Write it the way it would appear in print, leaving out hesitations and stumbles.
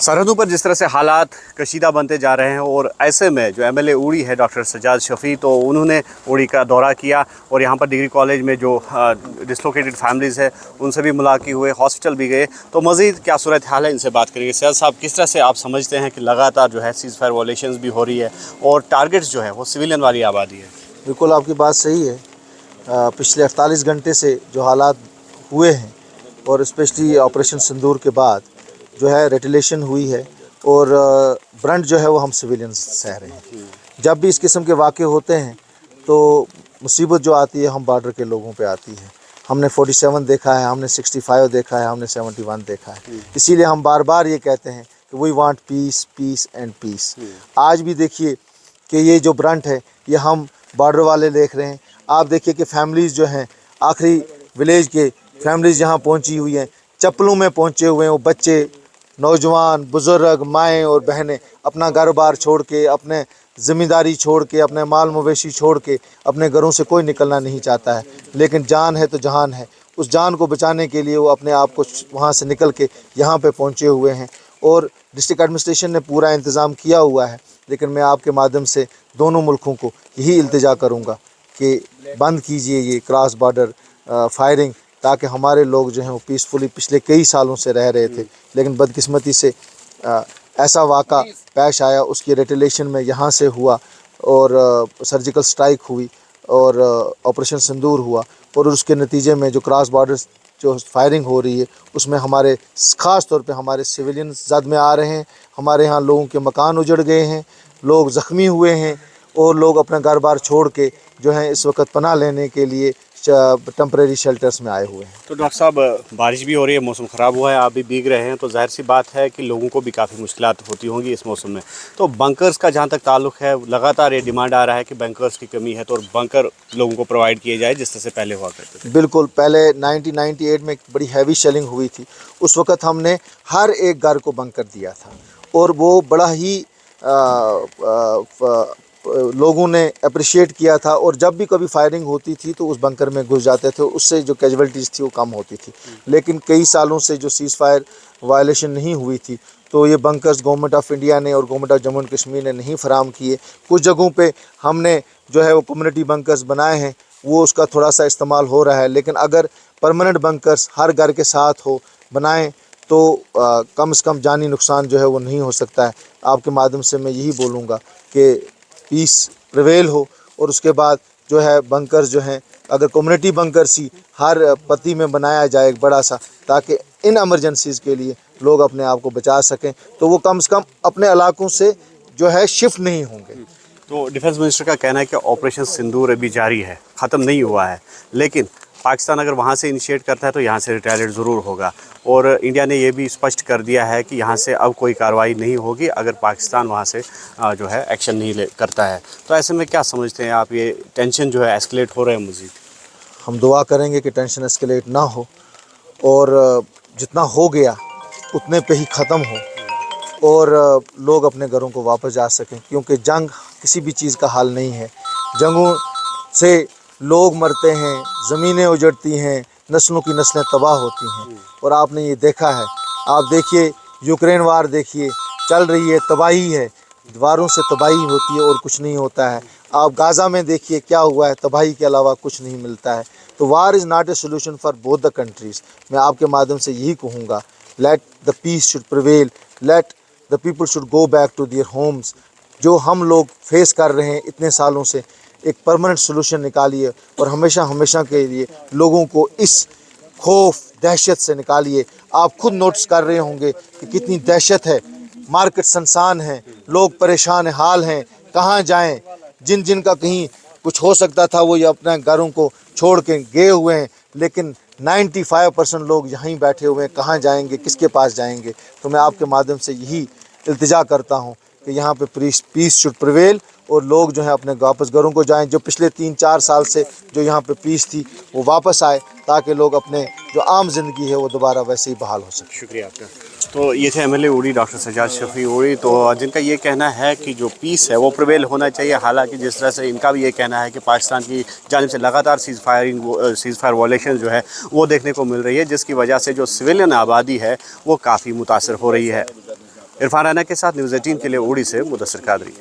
सरहदों पर जिस तरह से हालात कशीदा बनते जा रहे हैं और ऐसे में जो एमएलए उड़ी है डॉक्टर सज्जाद शफी, तो उन्होंने उड़ी का दौरा किया और यहाँ पर डिग्री कॉलेज में जो डिसलोकेटेड फैमिलीज़ है उनसे भी मुलाकात हुए, हॉस्पिटल भी गए। तो मज़ीद क्या सूरत हाल है इनसे बात करेंगे। सैयद साहब, किस तरह से आप समझते हैं कि लगातार जो है सीज़ फायर वॉलेशंस भी हो रही है और टारगेट्स जो है वो सिविलियन वाली आबादी है? बिल्कुल आपकी बात सही है। पिछले 48 घंटे से जो हालात हुए हैं और स्पेशली ऑपरेशन सिंदूर के बाद जो है रेटिलेशन हुई है और ब्रंट जो है वो हम सिविलियंस सह रहे हैं। जब भी इस किस्म के वाक़े होते हैं तो मुसीबत जो आती है हम बॉर्डर के लोगों पे आती है। हमने 47 देखा है, हमने 65 देखा है, हमने 71 देखा है। इसीलिए हम बार बार ये कहते हैं कि we want peace, peace and peace. आज भी देखिए कि ये जो ब्रंट है ये हम बॉर्डर वाले देख रहे हैं। आप देखिए कि फैमिलीज़ जो हैं, आखिरी विलेज के फैमिलीज़ यहाँ पहुँची हुई हैं, चप्पलों में पहुँचे हुए हैं। वो बच्चे, नौजवान, बुज़ुर्ग, माएँ और बहनें अपना घर बार छोड़ के, अपने ज़िम्मेदारी छोड़ के, अपने माल मवेशी छोड़ के अपने घरों से कोई निकलना नहीं चाहता है। लेकिन जान है तो जहान है, उस जान को बचाने के लिए वो अपने आप को वहाँ से निकल के यहाँ पे पहुँचे हुए हैं और डिस्ट्रिक्ट एडमिनिस्ट्रेशन ने पूरा इंतज़ाम किया हुआ है। लेकिन मैं आपके माध्यम से दोनों मुल्कों को यही इल्तिजा करूँगा कि बंद कीजिए ये क्रॉस बॉर्डर फायरिंग, ताकि हमारे लोग जो हैं वो पीसफुली पिछले कई सालों से रह रहे थे। लेकिन बदकिस्मती से ऐसा वाक़ा पेश आया, उसकी रेटिलेशन में यहाँ से हुआ और सर्जिकल स्ट्राइक हुई और ऑपरेशन सिंदूर हुआ और उसके नतीजे में जो क्रॉस बॉर्डर जो फायरिंग हो रही है उसमें हमारे ख़ास तौर पे हमारे सिविलियन जद में आ रहे हैं। हमारे यहाँ लोगों के मकान उजड़ गए हैं, लोग ज़ख्मी हुए हैं और लोग अपना घर बार छोड़ के जो है इस वक्त पनाह लेने के लिए टेम्परेरी शेल्टर्स में आए हुए हैं। तो डॉक्टर साहब, बारिश भी हो रही है, मौसम ख़राब हुआ है, आप भी भीग रहे हैं, तो जाहिर सी बात है कि लोगों को भी काफ़ी मुश्किलात होती होंगी इस मौसम में। तो बंकर्स का जहाँ तक ताल्लुक है, लगातार ये डिमांड आ रहा है कि बंकर्स की कमी है, तो और बंकर लोगों को प्रोवाइड किए जाए जिस तरह से पहले हुआ करते थे। बिल्कुल, पहले 1998 में बड़ी हैवी शेलिंग हुई थी। उस वक़्त हमने हर एक घर को बंकर दिया था और वो बड़ा ही लोगों ने अप्रिशिएट किया था और जब भी कभी फायरिंग होती थी तो उस बंकर में घुस जाते थे, उससे जो कैजुअल्टीज़ थी वो कम होती थी। लेकिन कई सालों से जो सीज़ फायर वायलेशन नहीं हुई थी तो ये बंकर्स गवर्नमेंट ऑफ इंडिया ने और government of Jammu and Kashmir ने नहीं फराहम किए। कुछ जगहों पे हमने जो है वो कम्युनिटी बंकर्स बनाए हैं, वो उसका थोड़ा सा इस्तेमाल हो रहा है। लेकिन अगर परमानेंट बंकर्स हर घर के साथ हो बनाएं तो कम से कम जानी नुकसान जो है वो नहीं हो सकता है। आपके माध्यम से मैं यही बोलूँगा कि पीस प्रिवेल हो और उसके बाद जो है बंकर्स जो हैं, अगर कम्युनिटी बंकर्स ही हर पत्ती में बनाया जाए एक बड़ा सा, ताकि इन एमरजेंसीज़ के लिए लोग अपने आप को बचा सकें, तो वो कम से कम अपने इलाकों से जो है शिफ्ट नहीं होंगे। तो डिफेंस मिनिस्टर का कहना है कि ऑपरेशन सिंदूर अभी जारी है, ख़त्म नहीं हुआ है, लेकिन पाकिस्तान अगर वहाँ से इनिशिएट करता है तो यहाँ से रिटेलिएट ज़रूर होगा। और इंडिया ने ये भी स्पष्ट कर दिया है कि यहाँ से अब कोई कार्रवाई नहीं होगी अगर पाकिस्तान वहाँ से जो है एक्शन नहीं करता है। तो ऐसे में क्या समझते हैं आप, ये टेंशन जो है एस्केलेट हो रहे हैं मज़ीद? हम दुआ करेंगे कि टेंशन एस्केलेट ना हो और जितना हो गया उतने पे ही ख़त्म हो और लोग अपने घरों को वापस जा सकें, क्योंकि जंग किसी भी चीज़ का हल नहीं है। जंगों से लोग मरते हैं, ज़मीनें उजड़ती हैं, नस्लों की नस्लें तबाह होती हैं और आपने ये देखा है। आप देखिए यूक्रेन वार देखिए, चल रही है, तबाही है, दीवारों से तबाही होती है और कुछ नहीं होता है। आप गाज़ा में देखिए क्या हुआ है, तबाही के अलावा कुछ नहीं मिलता है। तो war is not a solution for both the countries. मैं आपके माध्यम से यही कहूँगा, let the peace should prevail, let the people should go back to their homes. जो हम लोग फेस कर रहे हैं इतने सालों से, एक परमानेंट सोल्यूशन निकालिए और हमेशा हमेशा के लिए लोगों को इस खौफ दहशत से निकालिए। आप खुद नोटिस कर रहे होंगे कि कितनी दहशत है, मार्केट सनसान है, लोग परेशान हाल हैं, कहाँ जाएं। जिन जिन का कहीं कुछ हो सकता था वो ये अपने घरों को छोड़ के गए हुए हैं, लेकिन 95% लोग यहीं बैठे हुए हैं, कहाँ जाएंगे, किसके पास जाएंगे। तो मैं आपके माध्यम से यही इल्तिजा करता हूँ कि यहाँ पे पीस शुड प्रिवेल और लोग जो हैं अपने वापस घरों को जाएं। जो पिछले 3-4 साल से जो यहाँ पे पीस थी वो वापस आए, ताकि लोग अपने जो आम ज़िंदगी है वो दोबारा वैसे ही बहाल हो सके। शुक्रिया आपका। तो ये थे एमएलए उड़ी डॉक्टर सज्जाद शफी उड़ी, तो जिनका ये कहना है कि जो पीस है वो प्रिवेल होना चाहिए। हालांकि जिस तरह से इनका भी ये कहना है कि पाकिस्तान की जानिब से लगातार सीज़ फायर वॉलेशन जो है वो देखने को मिल रही है, जिसकी वजह से जो सिविलियन आबादी है वो काफ़ी मुतासर हो रही है। इरफान राना के साथ न्यूज़ 18 के लिए उड़ी से मुदस्सिर कादरी।